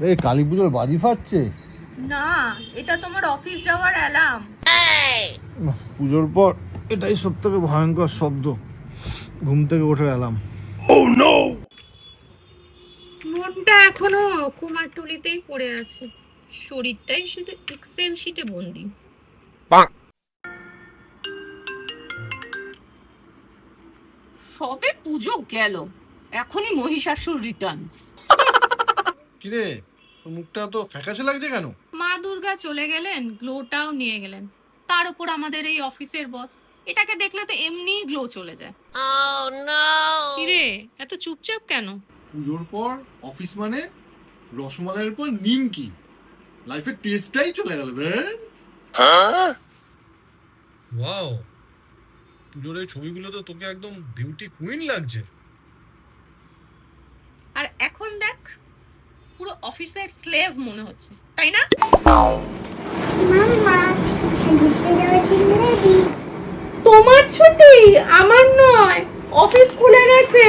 এই কালী পুজোর বাজি ফাটছে না, এটা তোমার অফিস যাওয়ার অ্যালার্ম। পুজোর পর এটাই সব থেকে ভয়ঙ্কর শব্দ, ঘুম থেকে ওঠার অ্যালার্ম। মনটা এখনো কুমারটুলিতেই পড়ে আছে, শরীরটাই শুধু এক্সেল শিটে বন্দি। সবে পুজো গেল, এখনই মহিষাসুর রিটার্নস। কিরে, তোর মুখটা তো ফ্যাকাশে লাগছে কেন? মা দুর্গা চলে গেলেন, গ্লোটাও নিয়ে গেলেন। তার উপর আমাদের এই অফিসের বস, এটাকে দেখলে তো এমনিই গ্লো চলে যায়। কিরে, এত চুপচাপ কেন? পুজোর পর অফিস মানে রসমালাইয়ের পর নিমকি, লাইফের টেস্টটাই চলে গেল। ওয়াও, পুজোর এই ছবিগুলো তো তোকে একদম বিউটি কুইন লাগছে। আর এখন দেখ, পুরো অফিসের স্লেভ মনে হচ্ছে, তাই না? মাম্মা, ঘুরতে যাওয়ার জন্য রেডি। তোমার ছুটি, আমার নয়। অফিস খুলে গেছে।